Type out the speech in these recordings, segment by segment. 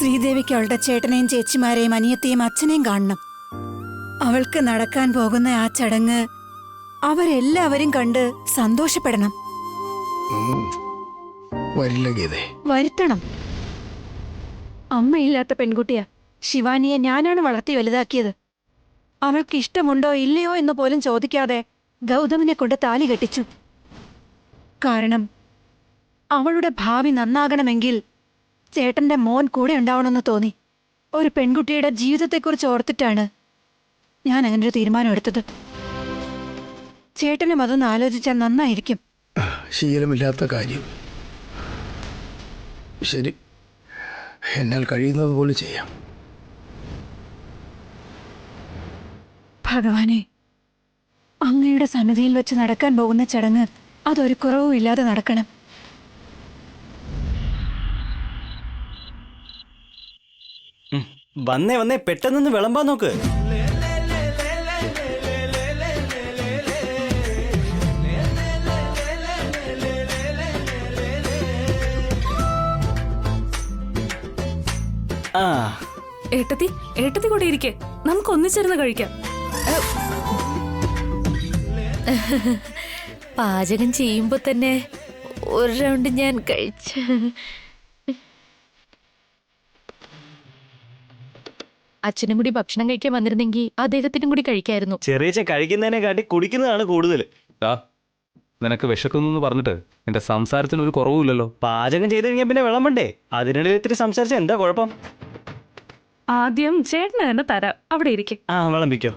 ശ്രീദേവിക്ക് അവളുടെ ചേട്ടനെയും ചേച്ചിമാരെയും അനിയത്തെയും അച്ഛനെയും കാണണം. അവൾക്ക് നടക്കാൻ പോകുന്ന ആ ചടങ്ങ് അവരെല്ലാവരും കണ്ട് സന്തോഷപ്പെടണം. വരുത്തണം. അമ്മയില്ലാത്ത പെൺകുട്ടിയാ. ശിവാനിയെ ഞാനാണ് വളർത്തി വലുതാക്കിയത്. അവൾക്ക് ഇഷ്ടമുണ്ടോ ഇല്ലയോ എന്ന് പോലും ചോദിക്കാതെ ഗൗതമിനെ കൊണ്ട് താലി കെട്ടിച്ചു. കാരണം അവളുടെ ഭാവി നന്നാകണമെങ്കിൽ ചേട്ടന്റെ മോൻ കൂടെ ഉണ്ടാവണമെന്ന് തോന്നി. ഒരു പെൺകുട്ടിയുടെ ജീവിതത്തെക്കുറിച്ച് ഓർത്തിട്ടാണ് ഞാൻ അങ്ങനെ ഒരു തീരുമാനം എടുത്തത്. ചേട്ടനും അതൊന്ന് ആലോചിച്ചാൽ നന്നായിരിക്കും. ശീലമില്ലാത്ത കാര്യം. ശരി, എന്നാൽ കഴിയുന്നത് പോലെ ചെയ്യാം. ഭഗവാനെ, അങ്ങയുടെ സന്നിധിയിൽ വെച്ച് നടക്കാൻ പോകുന്ന ചടങ്ങ് അതൊരു കുറവും ഇല്ലാതെ നടക്കണം. വന്നേ വന്നേ, പെട്ടെന്ന് വിളമ്പാൻ നോക്ക്. ഏട്ടത്തി കൂടെ ഇരിക്കെ, നമുക്ക് ഒന്നിച്ചിരുന്ന് കഴിക്കാം. പാചകം ചെയ്യുമ്പോ തന്നെ ഒരു റൗണ്ട് ഞാൻ കഴിച്ചു. അച്ഛനും കൂടി ഭക്ഷണം കഴിക്കാൻ വന്നിരുന്നെങ്കിൽ അദ്ദേഹത്തിനും കൂടി കഴിക്കായിരുന്നു. ചെറിയ കഴിക്കുന്നതിനെ കാട്ടി കുടിക്കുന്നതാണ് കൂടുതൽ. നിനക്ക് വിശക്കുന്നു പറഞ്ഞിട്ട് എന്റെ സംസാരത്തിന് ഒരു കുറവുമില്ലല്ലോ. പാചകം ചെയ്ത് കഴിഞ്ഞാൽ പിന്നെ വിളമ്പണ്ടേ? അതിനിടയിൽ ഇത്തിരി സംസാരിച്ച എന്താ കുഴപ്പം? ആദ്യം ചേട്ടന് തന്നെ തരാം. അവിടെ ഇരിക്കെ. വിളമ്പിക്കോ.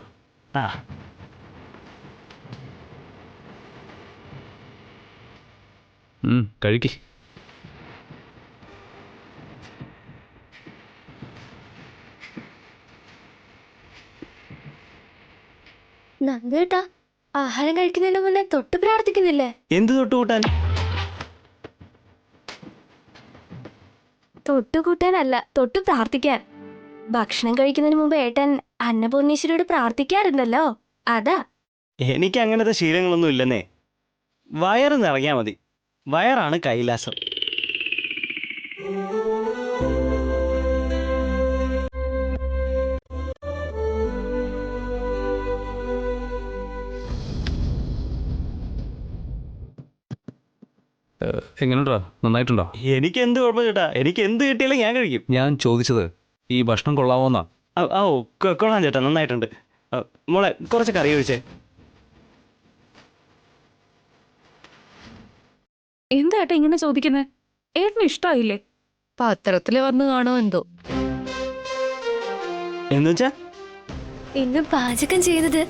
കഴിക്ക്. നന്ദേട്ടാ, ആഹാരം കഴിക്കുന്നതിന് മുന്നേ തൊട്ട് പ്രാർത്ഥിക്കുന്നില്ലേ? എന്ത് തൊട്ടുകൂട്ടാൻ? തൊട്ടുകൂട്ടാനല്ല, തൊട്ട് പ്രാർത്ഥിക്കാൻ. ഭക്ഷണം കഴിക്കുന്നതിന് മുമ്പ് ഏട്ടൻ അന്നപൂർണേശ്വരിയോട് പ്രാർത്ഥിക്കാറുണ്ടല്ലോ, അതാ. എനിക്ക് അങ്ങനത്തെ ശീലങ്ങളൊന്നും ഇല്ലെന്നേ. വയറ് നിറങ്ങിയാ മതി. വയറാണ് കൈലാസം. എങ്ങനെയുണ്ടാ? നന്നായിട്ടുണ്ടോ? എനിക്ക് എന്ത് കുഴപ്പം ചേട്ടാ, എനിക്ക് എന്ത് കിട്ടിയാലും ഞാൻ കഴിക്കും. ഞാൻ ചോദിച്ചത് ഈ ഭക്ഷണം കൊള്ളാവോന്നാ. കൊള്ളാം ചേട്ടാ, നന്നായിട്ടുണ്ട്. മോളെ കുറച്ച് കറി ഒഴിച്ചേ. എന്താ ഏട്ടാ ഇങ്ങനെ ചോദിക്കുന്നത്? ഏട്ടന് ഇഷ്ടായില്ലേ? പത്രത്തില് വന്ന് കാണോ എന്തോ. എന്നുവെച്ചാ ഇന്ന് പാചകം ചെയ്തത്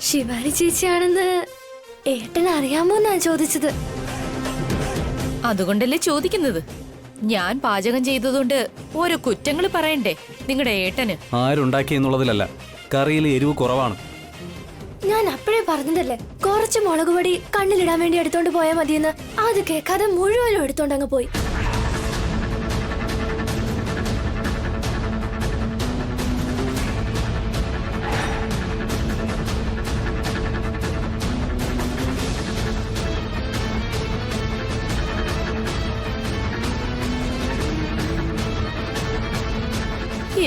ശിവാനി ചേച്ചിയാണെന്ന് ഏട്ടൻ അറിയാമോന്നാ ചോദിച്ചത്. അതുകൊണ്ടല്ലേ ചോദിക്കുന്നത്. ഞാൻ പാചകം ചെയ്തതുകൊണ്ട് ഓരോ കുറ്റങ്ങൾ പറയണ്ടേ നിങ്ങളുടെ ഏട്ടന്? ആരുണ്ടാക്കി എന്നുള്ളതിലല്ല, കറിയിൽ എരിവ് കുറവാണ്. ഞാൻ അപ്പോഴേ പറഞ്ഞതല്ലേ, കുറച്ച് മുളക് പൊടി കണ്ണിലിടാൻ വേണ്ടി എടുത്തോണ്ട് പോയാൽ മതിയെന്ന്. അത് കേൾക്കാതെ മുഴുവനും എടുത്തോണ്ടങ്ങ് പോയി.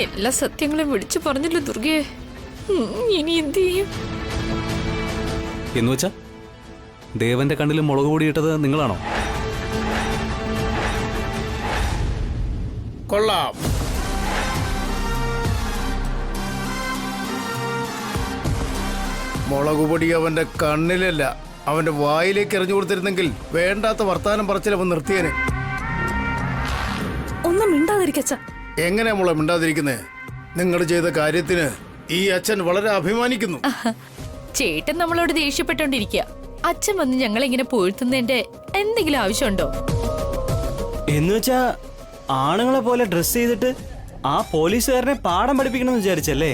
എല്ലാ സത്യങ്ങളും വിളിച്ചു പറഞ്ഞല്ലോ ദുർഗേ. ഇനി എന്ത് ചെയ്യും? എന്നുവെച്ചാ ദേവന്റെ കണ്ണിൽ മുളക് പൊടി ഇട്ടത് നിങ്ങളാണോ? കൊള്ളാം. മുളക് പൊടി അവന്റെ കണ്ണിലല്ല, അവന്റെ വായിലേക്ക് എറിഞ്ഞു കൊടുത്തിരുന്നെങ്കിൽ വേണ്ടാത്ത വർത്താനം പറച്ചിലവൻ നിർത്തിയേനെ. ഒന്നും മിണ്ടാതിരിക്കച്ച. എങ്ങനെയാ മോളെ മിണ്ടാതിരിക്കുന്നേ? നിങ്ങൾ ചെയ്ത കാര്യത്തിന് ഈ അച്ഛൻ വളരെ അഭിമാനിക്കുന്നു. ചേട്ടൻ നമ്മളോട് ദേഷ്യപ്പെട്ടോണ്ടിരിക്കുക. അച്ഛൻ വന്ന് ഞങ്ങളിങ്ങനെ പൊഴുത്തുന്നതിന്റെ എന്തെങ്കിലും ആവശ്യമുണ്ടോ? എന്നുവെച്ചാ ആണുങ്ങളെ പോലെ ഡ്രസ് ചെയ്തിട്ട് ആ പോലീസുകാരനെ പാഠം പഠിപ്പിക്കണമെന്ന് വിചാരിച്ചല്ലേ?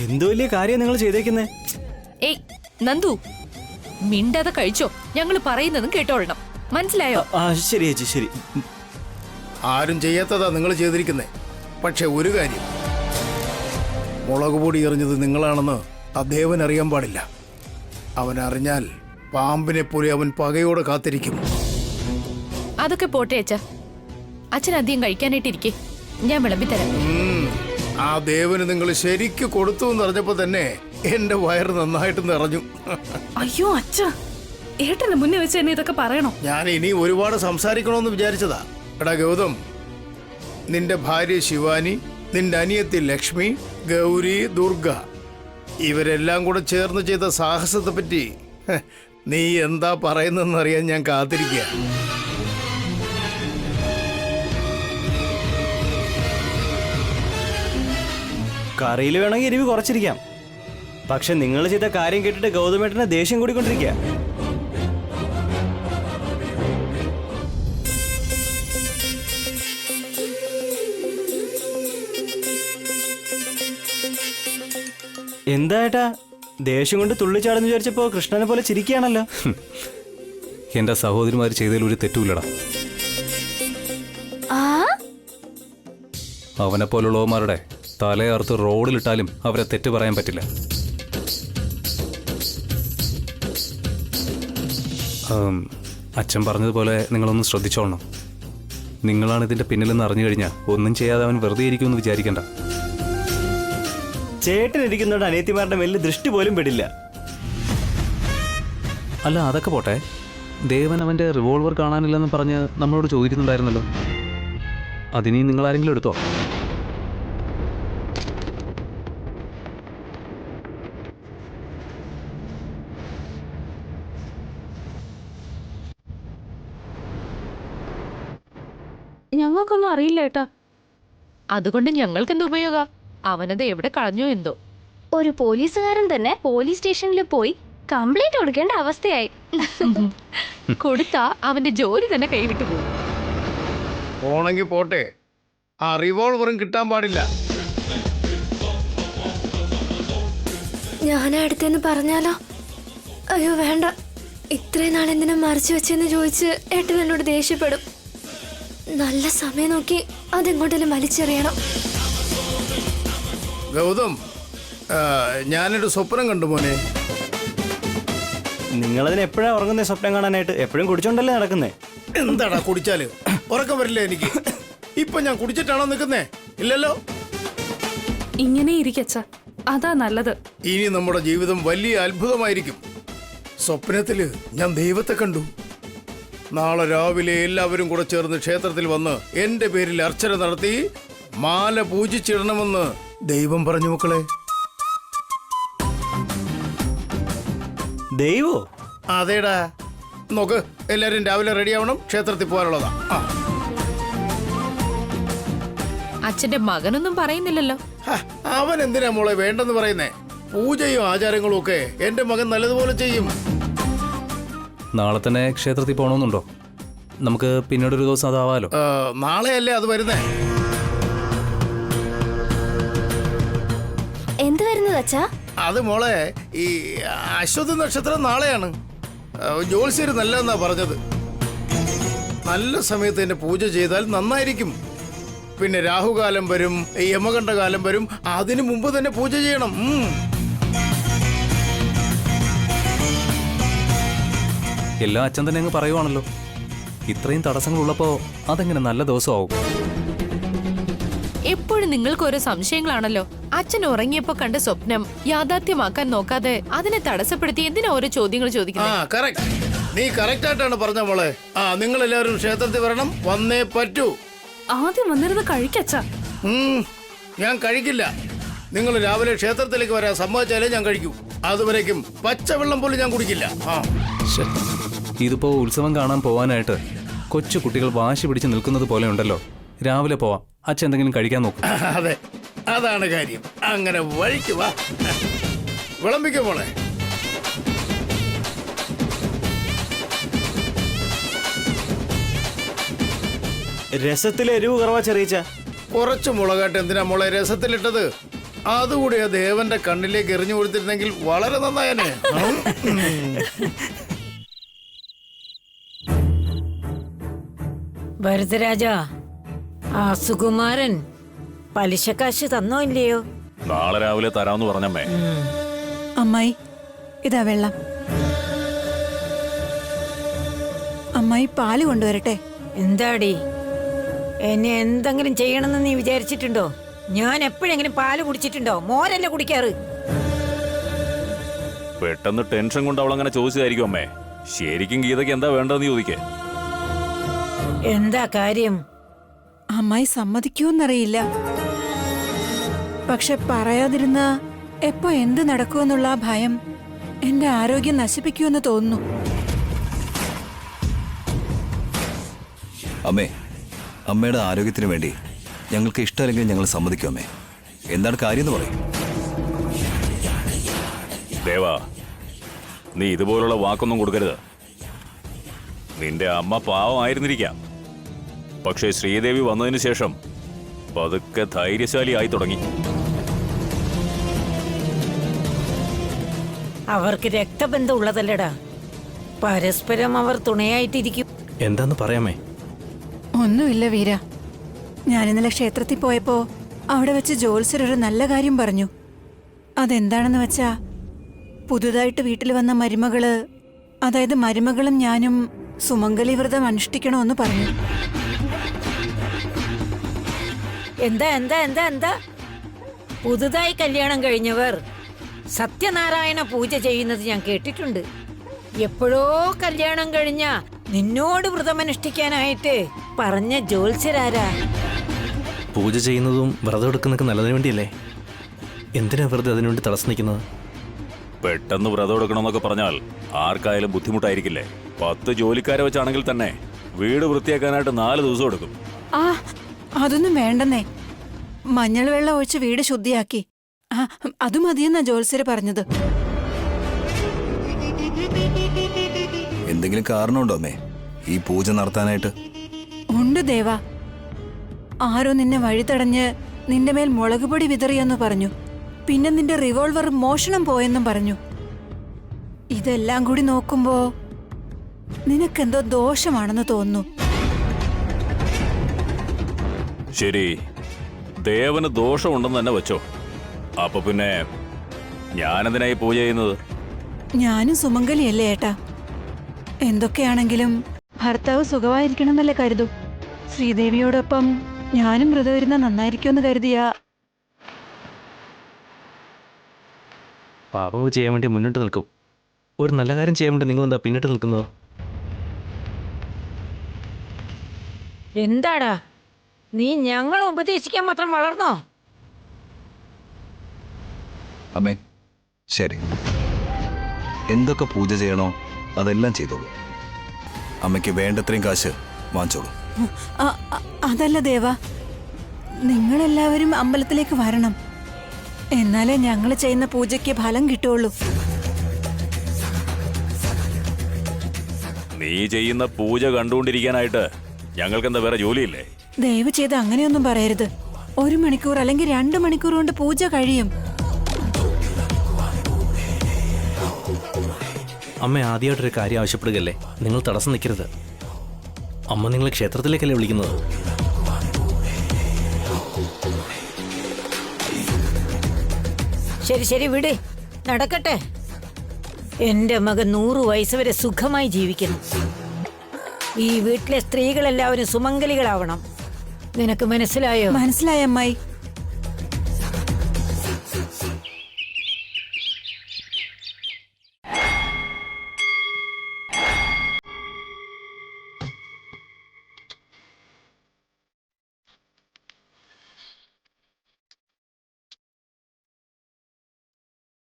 എന്തു വലിയ കാര്യം നിങ്ങൾ ചെയ്തേക്കുന്നേ? ഏയ് നന്ദു, മിണ്ടാതെ കഴിച്ചോ. ഞങ്ങൾ പറയുന്നതും കേട്ടോളണം, മനസ്സിലായോ? ശരി ചേച്ചി, ശരി. ആരും ചെയ്യാത്തതാ നിങ്ങൾ ചെയ്തിരിക്കുന്നേ. പക്ഷെ ഒരു കാര്യം, മുളക് പൊടി എറിഞ്ഞത് നിങ്ങളാണെന്ന് ആ ദേവൻ അറിയാൻ പാടില്ല. അവൻ അറിഞ്ഞാൽ പാമ്പിനെ പോലെ അവൻ പകയോടെ കാത്തിരിക്കും. അതൊക്കെ പോട്ടെ അച്ഛാ. അച്ഛൻ അധികം കഴിക്കാനായിട്ടിരിക്കെ, ഞാൻ വിളമ്പിത്തരാം. ആ ദേവന് നിങ്ങൾ ശരിക്ക് കൊടുത്തു എന്ന് അറിഞ്ഞപ്പോ തന്നെ എന്റെ വയറ് നന്നായിട്ട് നിറഞ്ഞു. അയ്യോ അച്ഛ, ഏട്ടന്റെ മുന്നേ വെച്ച് എന്നെ ഇതൊക്കെ പറയണോ? ഞാൻ ഇനി ഒരുപാട് സംസാരിക്കണമെന്ന് വിചാരിച്ചതാ. എടാ ഗൗതം, നിന്റെ ഭാര്യ ശിവാനി, നിന്റെ അനിയത്തി ലക്ഷ്മി, ഗൗരി, ദുർഗ ഇവരെല്ലാം കൂടെ ചേർന്ന് ചെയ്ത സാഹസത്തെ പറ്റി നീ എന്താ പറയുന്നതെന്ന് അറിയാൻ ഞാൻ കാത്തിരിക്കുക. കറിയിൽ വേണമെങ്കിൽ എരിവ് കുറച്ചിരിക്കാം. പക്ഷെ നിങ്ങൾ ചെയ്ത കാര്യം കേട്ടിട്ട് ഗൗതമേട്ടനെ ദേഷ്യം കൂടിക്കൊണ്ടിരിക്കുക. എന്താ ഏട്ടാ, ദേഷ്യം കൊണ്ട് തുള്ളിച്ചാടെന്ന് വിചാരിച്ചപ്പോ കൃഷ്ണനെ പോലെ ചിരിക്കുകയാണല്ലോ. എൻ്റെ സഹോദരിമാർ ചെയ്തതിൽ ഒരു തെറ്റുമില്ലടാ. ആ അവനെ പോലുള്ളവന്മാരുടെ തലയർത്ത് റോഡിലിട്ടാലും അവരെ തെറ്റ് പറയാൻ പറ്റില്ല. അച്ഛൻ പറഞ്ഞതുപോലെ നിങ്ങളൊന്ന് ശ്രദ്ധിച്ചോളണം. നിങ്ങളാണ് ഇതിൻ്റെ പിന്നിലെന്ന് അറിഞ്ഞു കഴിഞ്ഞാൽ ഒന്നും ചെയ്യാതെ അവൻ വെറുതെ ഇരിക്കുമെന്ന് വിചാരിക്കണ്ട. ചേട്ടനിരിക്കുന്നോണ്ട് അനിയത്തിമാരുടെ മേലിൽ ദൃഷ്ടി പോലും പെടില്ല. അല്ല, അതൊക്കെ പോട്ടെ. ദേവൻ അവൻ്റെ റിവോൾവർ കാണാനില്ലെന്ന് പറഞ്ഞ് നമ്മളോട് ചോദിക്കുന്നുണ്ടായിരുന്നല്ലോ. അതിനി നിങ്ങളാരെങ്കിലും എടുത്തോ? ഞങ്ങൾക്കൊന്നും അറിയില്ല ഏട്ടാ. അതുകൊണ്ട് ഞങ്ങൾക്കെന്ത് ഉപയോഗ? അവനത് എവിടെ കളഞ്ഞോ എന്തോ. ഒരു പോലീസുകാരൻ തന്നെ പോലീസ് സ്റ്റേഷനിൽ പോയി കംപ്ലൈന്റ് കൊടുക്കേണ്ട അവസ്ഥയായി. കൊടുത്താ അവന്റെ ജോലി തന്നെ കൈവിട്ടു പോകും. പോണെങ്കിൽ പോട്ടെ, ആ റിവോൾവറും കിട്ടാൻ പാടില്ല. ഞാനാ അടുത്തെന്ന് പറഞ്ഞാലോ? അയ്യോ വേണ്ട, ഇത്രയും നാൾ എന്തിനാ മറിച്ചു വെച്ചെന്ന് ചോദിച്ച് ഏട്ടൻ എന്നോട് ദേഷ്യപ്പെടും. നല്ല സമയം നോക്കി അതെങ്ങോട്ടെങ്കിലും വലിച്ചെറിയണം. ഗൗതം, ഞാനൊരു സ്വപ്നം കണ്ടു മോനെ. നിങ്ങളതിന് എപ്പോഴാ ഉറങ്ങുന്നേ സ്വപ്നം കാണാനായിട്ട്? എപ്പോഴും കുടിച്ചോണ്ടല്ലേ നടക്കുന്നേ? എന്താടാ കുടിച്ചാല് ഉറക്കം വരില്ല എനിക്ക്? ഇപ്പൊ ഞാൻ കുടിച്ചിട്ടാണോ നിൽക്കുന്നേ? ഇല്ലല്ലോ. ഇങ്ങനെ ഇരിക്കച്ച, അതാ നല്ലത്. ഇനി നമ്മുടെ ജീവിതം വലിയ അത്ഭുതമായിരിക്കും. സ്വപ്നത്തില് ഞാൻ ദൈവത്തെ കണ്ടു. നാളെ രാവിലെ എല്ലാവരും കൂടെ ചേർന്ന് ക്ഷേത്രത്തിൽ വന്ന് എന്റെ പേരിൽ അർച്ചന നടത്തി മാല പൂജിച്ചിടണമെന്ന് ദൈവം പറഞ്ഞു മക്കളെ. ദൈവോ? അതേടാ, നോക്ക്, എല്ലാരും രാവിലെ റെഡിയാവണം, ക്ഷേത്രത്തിൽ പോകാനുള്ളതാ. അച്ഛന്റെ മകനൊന്നും പറയുന്നില്ലല്ലോ. അവൻ എന്തിനാ മോളെ വേണ്ടെന്ന് പറയുന്നേ? പൂജയും ആചാരങ്ങളും ഒക്കെ എന്റെ മകൻ നല്ലതുപോലെ ചെയ്യും. നാളെ തന്നെ ക്ഷേത്രത്തിൽ പോകണമെന്നുണ്ടോ? നമുക്ക് പിന്നീടൊരു ദിവസം അതാവാലോ. നാളെയല്ലേ അത് വരുന്നേ? എന്ത് വരുന്നത് അച്ഛാ? അത് മോളെ, ഈ അശ്വതി നക്ഷത്രം നാളെയാണ്. ജോത്സ്യര് നല്ലതെന്നാ പറഞ്ഞത്. നല്ല സമയത്ത് എന്നെ പൂജ ചെയ്താൽ നന്നായിരിക്കും. പിന്നെ രാഹുകാലം വരും, യമകണ്ഠകാലം വരും, അതിനു മുമ്പ് തന്നെ പൂജ ചെയ്യണം. എല്ലാം അച്ഛൻ തന്നെ അങ്ങ് പറയുവാണല്ലോ. ഇത്രയും തടസ്സങ്ങളുള്ളപ്പോൾ അതെങ്ങനെ നല്ല ദിവസമാവും? എപ്പോഴും നിങ്ങൾക്ക് ഓരോ സംശയങ്ങളാണല്ലോ. അച്ഛൻ ഉറങ്ങിയപ്പോ കണ്ട സ്വപ്നം യാഥാർത്ഥ്യമാക്കാൻ നോക്കാതെ അതിനെ തടസ്സപ്പെടുത്തി എന്തിനാ ഓരോ ചോദ്യങ്ങൾ ചോദിക്കുന്നത്? നീ കറക്റ്റ് ആയിട്ടാണ് പറഞ്ഞ മോളെ. നിങ്ങൾ എല്ലാവരും ക്ഷേത്രത്തിൽ വരണം, വന്നേ പറ്റൂ. ആദ്യം വന്നിരുന്ന് കഴിക്കച്ച. ഞാൻ കഴിക്കില്ല. നിങ്ങൾ രാവിലെ ക്ഷേത്രത്തിലേക്ക് വരാൻ സമ്മതിച്ചാലേ ഞാൻ കഴിക്കൂ. അതുവരേക്കും പച്ചവെള്ളം പോലും ഞാൻ കുടിക്കില്ല. ഇതിപ്പോ ഉത്സവം കാണാൻ പോവാനായിട്ട് കൊച്ചു കുട്ടികൾ വാശി പിടിച്ച് നിൽക്കുന്നത് പോലെ ഉണ്ടല്ലോ. രാവിലെ പോവാം, അച്ഛൻ എന്തെങ്കിലും കഴിക്കാൻ നോക്കും. അതെ, അതാണ് കാര്യം. അങ്ങനെ വഴിക്ക് വാ, വിളമ്പിക്കോ മോളെ. രസത്തിലെ എരിവ് കുറവാ ചെറിയച്ച. കുറച്ച് മുളകാട്ട് എന്തിനാ മോളെ രസത്തിലിട്ടത്? അതുകൂടി ആ ദേവന്റെ കണ്ണിലേക്ക് എറിഞ്ഞു കൊടുത്തിരുന്നെങ്കിൽ വളരെ നന്നായനെ. ഭരതരാജ, ആ സുകുമാരൻ പലിശക്കാശ് തന്നോ ഇല്ലയോ? നാളെ രാവിലെ തരാമെന്ന് പറഞ്ഞമ്മേ. അമ്മായി, ഇതാ വെള്ളം. അമ്മായി പാല് കൊണ്ടുവരട്ടെ? എന്താടി എന്നെ എന്തെങ്കിലും ചെയ്യണമെന്ന് നീ വിചാരിച്ചിട്ടുണ്ടോ? ഞാൻ എപ്പോഴെങ്കിലും പാല് കുടിച്ചിട്ടുണ്ടോ? മോരല്ലേ കുടിക്കാറ്. പെട്ടെന്ന് ടെൻഷൻ കൊണ്ട് അവൾ അങ്ങനെ ചോദിച്ചതായിരിക്കും അമ്മേ. ശരിക്കും ഗീതയ്ക്ക് എന്താ വേണ്ടതെന്ന് ചോദിക്കേ. എന്താ കാര്യം? അമ്മായി സമ്മതിക്കുമെന്നറിയില്ല. പക്ഷെ പറയാതിരുന്ന എപ്പോ എന്ത് നടക്കുമെന്നുള്ള ആ ഭയം എന്റെ ആരോഗ്യം നശിപ്പിക്കുമെന്ന് തോന്നുന്നു. അമ്മേ, അമ്മയുടെ ആരോഗ്യത്തിന് വേണ്ടി ഞങ്ങൾക്ക് ഇഷ്ടമല്ലെങ്കിൽ ഞങ്ങൾ സമ്മതിക്കും അമ്മേ. എന്താണ് കാര്യം എന്ന് പറയും. ദേവാ, നീ ഇതുപോലുള്ള വാക്കൊന്നും കൊടുക്കരുത്. നിന്റെ അമ്മ പാവമായിരുന്നിരിക്കാം. പക്ഷേ ശ്രീദേവി വന്നതിന് ശേഷം പതുക്കെ ധൈര്യശാലിയായി തുടങ്ങി. അവർക്ക് രക്തബന്ധം ഉള്ളതല്ലടാ. പരസ്പരം അവർ തുണയായിട്ടിരിക്കും. എന്താന്ന് പറയാമേ? ഒന്നുമില്ല വീര. ഞാനിന്നലെ ക്ഷേത്രത്തിൽ പോയപ്പോ അവിടെ വെച്ച് ജോത്സ്യർ ഒരു നല്ല കാര്യം പറഞ്ഞു. അതെന്താണെന്ന് വെച്ചാ, പുതുതായിട്ട് വീട്ടിൽ വന്ന മരുമകള്, അതായത് മരുമകളും ഞാനും സുമംഗലി വ്രതം അനുഷ്ഠിക്കണമെന്ന് പറഞ്ഞു. എന്താ എന്താ എന്താ എന്താ പുതുതായി കല്യാണം കഴിഞ്ഞവർ സത്യനാരായണ പൂജ ചെയ്യുന്നത് ഞാൻ കേട്ടിട്ടുണ്ട്. എപ്പോഴോ കല്യാണം കഴിഞ്ഞ നിന്നോട് വ്രതമനുഷ്ഠിക്കാനായിട്ട് പറഞ്ഞ ജോത്സ്യരാരാ? പൂജ ചെയ്യുന്നതും വ്രതം എടുക്കുന്നതൊക്കെ നല്ലതിന് വേണ്ടിയല്ലേ? എന്തിനാ വെറുതെ അതിനുവേണ്ടി തടസ്സം നിൽക്കുന്നത്? പെട്ടെന്ന് വ്രതം എടുക്കണമെന്നൊക്കെ പറഞ്ഞാൽ ആർക്കായാലും ബുദ്ധിമുട്ടായിരിക്കില്ലേ? 10 ജോലിക്കാരെ വെച്ചാണെങ്കിൽ തന്നെ വീട് വൃത്തിയാക്കാനായിട്ട് 4 ദിവസം എടുക്കും. ആ, അതൊന്നും വേണ്ടെന്നേ. മഞ്ഞൾ വെള്ളം ഒഴിച്ച് വീട് ശുദ്ധിയാക്കി. ആ, അത് മതിയെന്നാ ജോത്സ്യര് പറഞ്ഞത്. എന്തെങ്കിലും കാരണമുണ്ടോ അമ്മേ ഈ പൂജ നടത്താനായിട്ട്? ഉണ്ട് ദേവാ. ആരോ നിന്നെ വഴിതടഞ്ഞ് നിന്റെ മേൽ മുളകുപൊടി വിതറിയെന്ന് പറഞ്ഞു. പിന്നെ നിന്റെ റിവോൾവർ മോഷണം പോയെന്നും പറഞ്ഞു. ഇതെല്ലാം കൂടി നോക്കുമ്പോ നിനക്കെന്തോ ദോഷമാണെന്ന് തോന്നുന്നു. ശരി, ദേവന് ദോഷമുണ്ടെന്ന് തന്നെ വെച്ചോ. അപ്പൊ പിന്നെ ഞാനെന്തിനായി പൂജ ചെയ്യുന്നത്? ഞാനും സുമംഗലിയല്ലേ ഏട്ടാ. എന്തൊക്കെയാണെങ്കിലും ഭർത്താവ് സുഖമായിരിക്കണമെന്നല്ലേ കരുതൂ. ശ്രീദേവിയോടൊപ്പം ഞാനും വ്രതം വരുന്ന നന്നായിരിക്കുമെന്ന് കരുതിയാ. പാപം ചെയ്യാൻ വേണ്ടി മുന്നോട്ട് നിൽക്കും. ഒരു നല്ല കാര്യം ചെയ്യാൻ വേണ്ടി നിങ്ങൾ എന്താ പിന്നിട്ട് നിൽക്കുന്നത്? എന്താടാ നീ ഞങ്ങൾ ഉപദേശിക്കാൻ മാത്രം വളർന്നോ? അമ്മേ ശരി, എന്തൊക്കെ പൂജ ചെയ്യണോ അതെല്ലാം ചെയ്തോളൂ. അമ്മയ്ക്ക് വേണ്ടത്രയും കാശ് വാങ്ങിച്ചോളൂ. അതല്ല ദേവാ, നിങ്ങളെല്ലാവരും അമ്പലത്തിലേക്ക് വരണം. എന്നാലേ ഞങ്ങൾ ചെയ്യുന്ന പൂജയ്ക്ക് ഫലം കിട്ടുള്ളൂ. നീ ചെയ്യുന്ന പൂജ കണ്ടുകൊണ്ടിരിക്കാനായിട്ട് ഞങ്ങൾക്കെന്താ വേറെ ജോലിയില്ലേ? ദയവ് ചെയ്ത് അങ്ങനെയൊന്നും പറയരുത്. 1 മണിക്കൂർ അല്ലെങ്കിൽ 2 മണിക്കൂർ കൊണ്ട് പൂജ കഴിയും. അമ്മ ആദ്യമായിട്ടൊരു കാര്യം ആവശ്യപ്പെടുകയല്ലേ, നിങ്ങൾ തടസ്സം നിൽക്കരുത്. അമ്മ നിങ്ങളെ ക്ഷേത്രത്തിലേക്കല്ലേ വിളിക്കുന്നത്? ശരി ശരി വിട്, നടക്കട്ടെ. എന്റെ മകൻ 100 വയസ്സ് വരെ സുഖമായി ജീവിക്കണം. ഈ വീട്ടിലെ സ്ത്രീകളെല്ലാവരും സുമംഗലികളാവണം. നിനക്ക് മനസ്സിലായോ? മനസ്സിലായ അമ്മായി.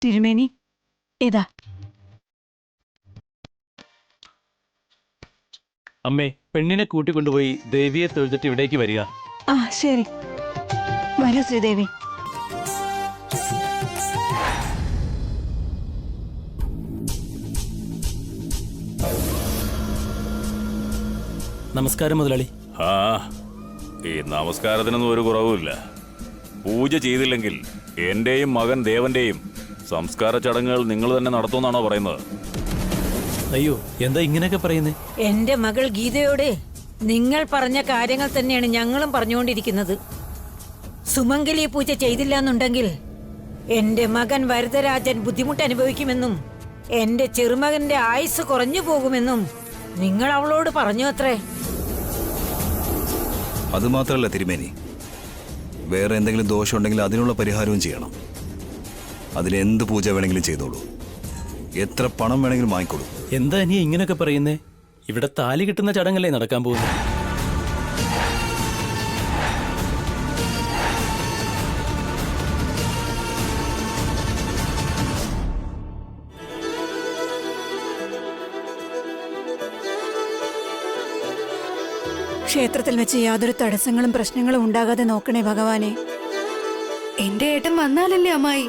തിരുമേനി, ഇതാ. അമ്മേ, പെണ്ണിനെ കൂട്ടിക്കൊണ്ടുപോയി ദേവിയെ തൊഴുതിട്ട് ഇവിടേക്ക് വരിക. ആ ശരി, വരൂ ശ്രീദേവി. നമസ്കാരം മുതലാളി. ആ, ഈ നമസ്കാരത്തിനൊന്നും ഒരു കുറവുമില്ല. പൂജ ചെയ്തില്ലെങ്കിൽ എന്റെയും മകൻ ദേവന്റെയും സംസ്കാര ചടങ്ങുകൾ നിങ്ങൾ തന്നെ നടത്തുമെന്നാണോ പറയുന്നത്? അയ്യോ, എന്താ ഇങ്ങനെയൊക്കെ പറയുന്നേ? എന്റെ മകൾ ഗീതയോട് നിങ്ങൾ പറഞ്ഞ കാര്യങ്ങൾ തന്നെയാണ് ഞങ്ങളും പറഞ്ഞുകൊണ്ടിരിക്കുന്നത്. സുമംഗലി പൂജ ചെയ്തില്ല എന്നുണ്ടെങ്കിൽ എന്റെ മകൻ വരദരാജൻ ബുദ്ധിമുട്ട് അനുഭവിക്കുമെന്നും എന്റെ ചെറുമകന്റെ ആയുസ് കുറഞ്ഞു പോകുമെന്നും നിങ്ങൾ അവളോട് പറഞ്ഞു അത്രേ. അതുമാത്രമല്ല തിരുമേനി, വേറെ എന്തെങ്കിലും ദോഷമുണ്ടെങ്കിൽ അതിനുള്ള പരിഹാരവും ചെയ്യണം. അതിന് എന്ത് പൂജ വേണമെങ്കിലും ചെയ്തോളൂ, എത്ര പണം വേണമെങ്കിലും വാങ്ങിക്കോളൂ. എന്താ നീ ഇങ്ങനെയൊക്കെ പറയുന്നേ? ഇവിടെ താലി കിട്ടുന്ന ചടങ്ങല്ലേ നടക്കാൻ പോകുന്നത്. ക്ഷേത്രത്തിൽ വെച്ച് യാതൊരു തടസ്സങ്ങളും പ്രശ്നങ്ങളും ഉണ്ടാകാതെ നോക്കണേ ഭഗവാനെ. എന്റെ ഏട്ടൻ വന്നാലല്ലേ അമ്മായി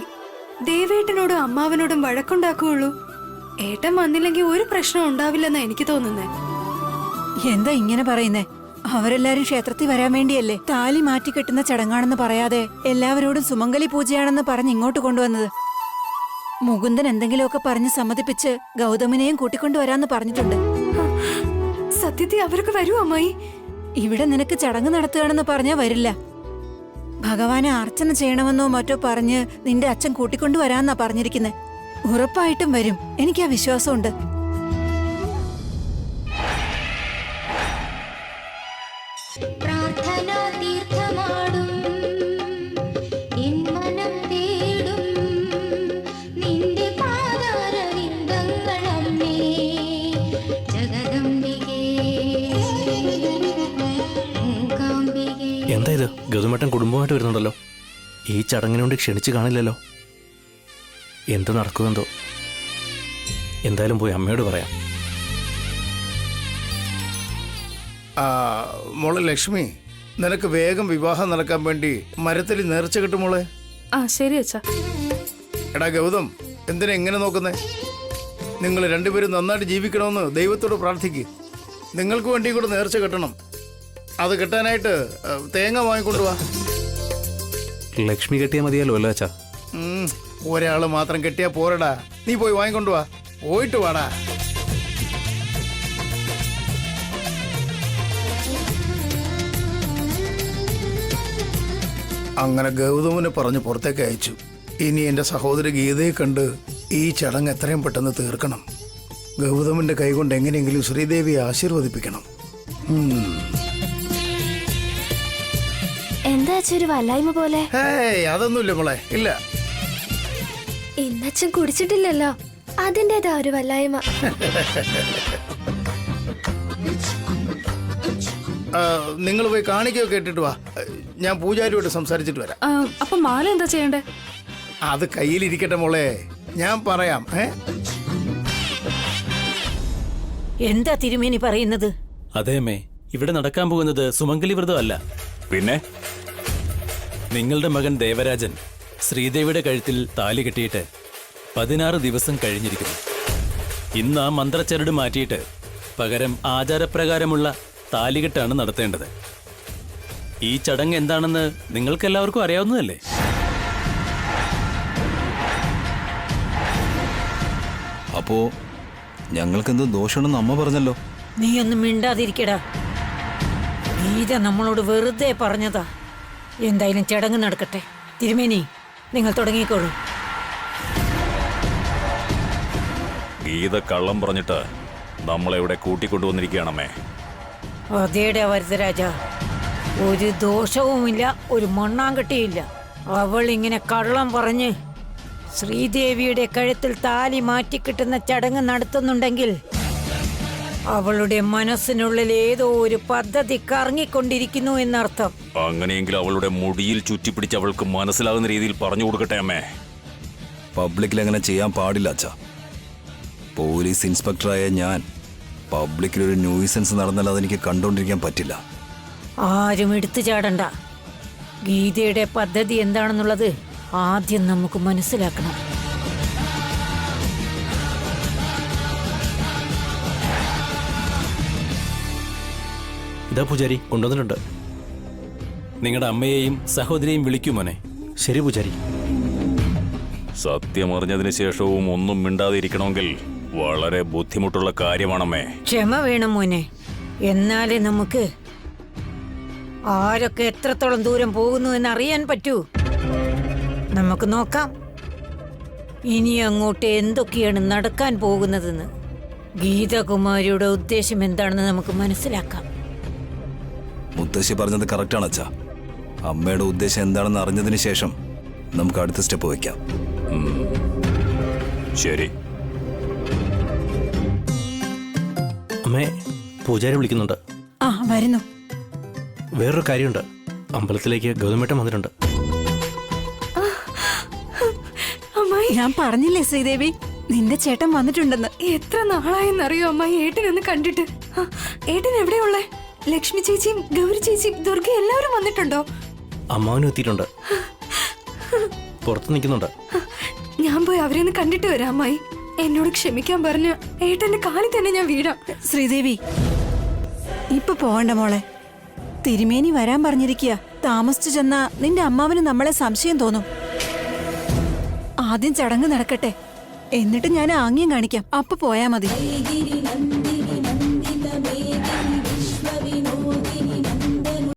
ദേവേട്ടനോടും അമ്മാവനോടും വഴക്കുണ്ടാക്കുകയുള്ളൂ. ഏട്ടൻ വന്നില്ലെങ്കിൽ ഒരു പ്രശ്നം ഉണ്ടാവില്ലെന്നാ എനിക്ക് തോന്നുന്നേ. എന്താ ഇങ്ങനെ പറയുന്നേ? അവരെല്ലാരും ക്ഷേത്രത്തിൽ വരാൻ വേണ്ടിയല്ലേ താലി മാറ്റി കെട്ടുന്ന ചടങ്ങാണെന്ന് പറയാതെ എല്ലാവരോടും സുമംഗലി പൂജയാണെന്ന് പറഞ്ഞ് ഇങ്ങോട്ട് കൊണ്ടുവന്നത്. മുകുന്ദൻ എന്തെങ്കിലുമൊക്കെ പറഞ്ഞ് സമ്മതിപ്പിച്ച് ഗൗതമിനെയും കൂട്ടിക്കൊണ്ടുവരാന്ന് പറഞ്ഞിട്ടുണ്ട്. സത്യത്തിൽ അവർക്ക് വരൂ അമ്മായി? ഇവിടെ നിനക്ക് ചടങ്ങ് നടത്തുകയാണെന്ന് പറഞ്ഞാ വരില്ല. ഭഗവാനെ അർച്ചന ചെയ്യണമെന്നോ മറ്റോ പറഞ്ഞ് നിന്റെ അച്ഛൻ കൂട്ടിക്കൊണ്ടുവരാന്നാ പറഞ്ഞിരിക്കുന്നെ. ഉറപ്പായിട്ടും വരും, എനിക്ക് ആ വിശ്വാസമുണ്ട്. എന്താ ഇത്? ഗൗതമേട്ടൻ കുടുംബമായിട്ട് വരുന്നുണ്ടല്ലോ. ഈ ചടങ്ങിനുകൊണ്ട് ക്ഷണിച്ച് കാണില്ലല്ലോ. എന്ത് നടക്കുമെന്തോ. എന്തായാലും പോയി അമ്മയോട് പറയാം. മോളെ ലക്ഷ്മി, നിനക്ക് വേഗം വിവാഹം നടക്കാൻ വേണ്ടി മരത്തിൽ നേർച്ച കിട്ടും മോളെ. ആ ശരി അച്ഛാ. എടാ ഗൗതം, എന്തിനാ എങ്ങനെ നോക്കുന്നേ? നിങ്ങൾ രണ്ടുപേരും നന്നായിട്ട് ജീവിക്കണമെന്ന് ദൈവത്തോട് പ്രാർത്ഥിക്കുക. നിങ്ങൾക്ക് വേണ്ടി കൂടെ നേർച്ച കെട്ടണം. അത് കെട്ടാനായിട്ട് തേങ്ങ വാങ്ങിക്കൊണ്ടുവാ. ലക്ഷ്മി കെട്ടിയാൽ മതിയല്ലോ അല്ലേ അച്ഛാ? ഒരാള് മാത്രം കെട്ടിയാ പോരടാ. നീ പോയി വാങ്ങിക്കൊണ്ടുവാ. പോയിട്ട് വാടാ. അങ്ങനെ ഗൗതമിനെ പറഞ്ഞ് പുറത്തേക്ക് അയച്ചു. ഇനി എന്റെ സഹോദരി ഗീതയെ കണ്ട് ഈ ചടങ്ങ് എത്രയും പെട്ടെന്ന് തീർക്കണം. ഗൗതമിന്റെ കൈകൊണ്ട് എങ്ങനെയെങ്കിലും ശ്രീദേവിയെ ആശീർവദിപ്പിക്കണം. എന്താ ഒരു വല്ലായ്മ പോലെ? അതൊന്നുമില്ല മോളെ, ഇല്ല. ഇന്നച്ഛൻ കുടിച്ചിട്ടില്ലല്ലോ, അതിൻ്റെതാ ഒരു വല്ലായ്മ. നിങ്ങൾ പോയി കാണിക്കൊക്കെ ഇട്ടിട്ട് വാ. ഞാൻ പൂജാരിയോട് സംസാരിച്ചിട്ട് വരാം. അപ്പൊ മാല എന്താ ചെയ്യണ്ടേ? അത് കയ്യിലിരിക്കട്ടെ മോളെ, ഞാൻ പറയാം. എന്താ തിരുമേനി പറയുന്നത്? അതേമേ, ഇവിടെ നടക്കാൻ പോകുന്നത് സുമംഗലി വ്രതമല്ല. പിന്നെ നിങ്ങളുടെ മകൻ ദേവരാജൻ ശ്രീദേവിയുടെ കഴുത്തിൽ താലി കെട്ടിയിട്ട് 16 ദിവസം കഴിഞ്ഞിരിക്കുന്നു. ഇന്ന് ആ മന്ത്രച്ചരട് മാറ്റിയിട്ട് പകരം ആചാരപ്രകാരമുള്ള താലികെട്ടാണ് നടത്തേണ്ടത്. ഈ ചടങ്ങ് എന്താണെന്ന് നിങ്ങൾക്കെല്ലാവർക്കും അറിയാവുന്നതല്ലേ? അപ്പോ ഞങ്ങൾക്കെന്തോ ദോഷമുണ്ടെന്ന് അമ്മ പറഞ്ഞല്ലോ. നീയൊന്നും മിണ്ടാതിരിക്കടാ. ഗീത നമ്മളോട് വെറുതെ പറഞ്ഞതാ. എന്തായാലും ചടങ്ങ് നടക്കട്ടെ. തിരുമേനി, നിങ്ങൾ തുടങ്ങിക്കോളൂ. ഗീത കള്ളം പറഞ്ഞിട്ട് നമ്മളെവിടെ കൂട്ടിക്കൊണ്ടുവന്നിരിക്കുകയാണമ്മേ. അതേടെ വരദരാജ, ഒരു ദോഷവുമില്ല, ഒരു മണ്ണാങ്കട്ടിയില്ല. അവൾ ഇങ്ങനെ കള്ളം പറഞ്ഞ് ശ്രീദേവിയുടെ കഴുത്തിൽ താലി മാറ്റിക്കിട്ടുന്ന ചടങ്ങ് നടത്തുന്നുണ്ടെങ്കിൽ അവളുടെ മനസ്സിനുള്ളിൽ ഏതോ ഒരു പദ്ധതി കറങ്ങിക്കൊണ്ടിരിക്കുന്നു എന്നർത്ഥം. അങ്ങനെയെങ്കിൽ അവളുടെ മുടിയിൽ ചുറ്റിപ്പിടിച്ച് അവൾക്ക് മനസ്സിലാകുന്ന രീതിയിൽ പറഞ്ഞു കൊടുക്കട്ടെ അമ്മേ. പബ്ലിക്കിൽ അങ്ങനെ ചെയ്യാൻ പാടില്ല അച്ഛാ. പോലീസ് ഇൻസ്പെക്ടറായ ഞാൻ പബ്ലിക്കിലൊരു ന്യൂസൻസ് നടന്നാൽ അതെനിക്ക് കണ്ടുകൊണ്ടിരിക്കാൻ പറ്റില്ല. ആരും എടുത്തു ചാടണ്ട. ഗീതയുടെ പദ്ധതി എന്താണെന്നുള്ളത് ആദ്യം നമുക്ക് മനസ്സിലാക്കണം. ഇതാ പൂജാരി കൊണ്ടുവന്നിട്ടുണ്ട്. നിങ്ങളുടെ അമ്മയെയും സഹോദരിയെയും വിളിക്കൂ മോനെ. ശരി പൂജാരി. സത്യമറിഞ്ഞതിന് ശേഷവും ഒന്നും മിണ്ടാതിരിക്കണമെങ്കിൽ വളരെ ബുദ്ധിമുട്ടുള്ള കാര്യമാണമ്മേ. ക്ഷമ വേണം മോനെ. എന്നാലേ നമുക്ക് ആരൊക്കെ എത്രത്തോളം ദൂരം പോകുന്നു എന്നറിയാൻ പറ്റൂ. നമുക്ക് നോക്കാം ഇനി അങ്ങോട്ട് എന്തൊക്കെയാണ് നടക്കാൻ പോകുന്നതെന്ന്. ഗീതകുമാരിയുടെ ഉദ്ദേശം എന്താണെന്ന് നമുക്ക് മനസ്സിലാക്കാം. മുത്തശ്ശി പറഞ്ഞത് കറക്റ്റാണ് അച്ഛാ. അമ്മയുടെ ഉദ്ദേശം എന്താണെന്ന് അറിഞ്ഞതിന് ശേഷം നമുക്ക് അടുത്ത സ്റ്റെപ്പ് വയ്ക്കാം. ശരി. അമ്മേ, പൂജാരി വിളിക്കുന്നുണ്ട്. ആ വരുന്നു. വേറൊരു കാര്യമുണ്ട്. അമ്പലത്തിലേക്ക് ഗൗതമേട്ടൻ വന്നിട്ടുണ്ട്. അമ്മായി, ഞാൻ പറഞ്ഞില്ലേ ശ്രീദേവി, നിന്റെ ചേട്ടൻ വന്നിട്ടുണ്ടെന്ന്. എത്ര നാളായെന്നറിയോ അമ്മായി ഏട്ടനൊന്ന് കണ്ടിട്ട്. ഏട്ടൻ എവിടെയുള്ളേ? ലക്ഷ്മി ചേച്ചിയും ഗൗരി ചേച്ചിയും ദുർഗ എല്ലാവരും വന്നിട്ടുണ്ടോ? അമ്മാവനും എത്തിയിട്ടുണ്ട്. പുറത്ത് നിൽക്കുന്നുണ്ട്. ഞാൻ പോയി അവരെ ഒന്ന് കണ്ടിട്ട് വരാം അമ്മായി. എന്നോട് ക്ഷമിക്കാൻ പറഞ്ഞ ഏട്ടന്റെ കാലിൽ തന്നെ ഞാൻ വീഴാം. ശ്രീദേവി, ഇപ്പൊ പോകണ്ട മോളെ. തിരുമേനി വരാൻ പറഞ്ഞിരിക്കുക. താമസിച്ചു ചെന്നാ നിന്റെ അമ്മാവന് നമ്മളെ സംശയം തോന്നും. ആദ്യം ചടങ്ങ് നടക്കട്ടെ, എന്നിട്ട് ഞാൻ ആംഗ്യം കാണിക്കാം. അപ്പൊ പോയാ മതി.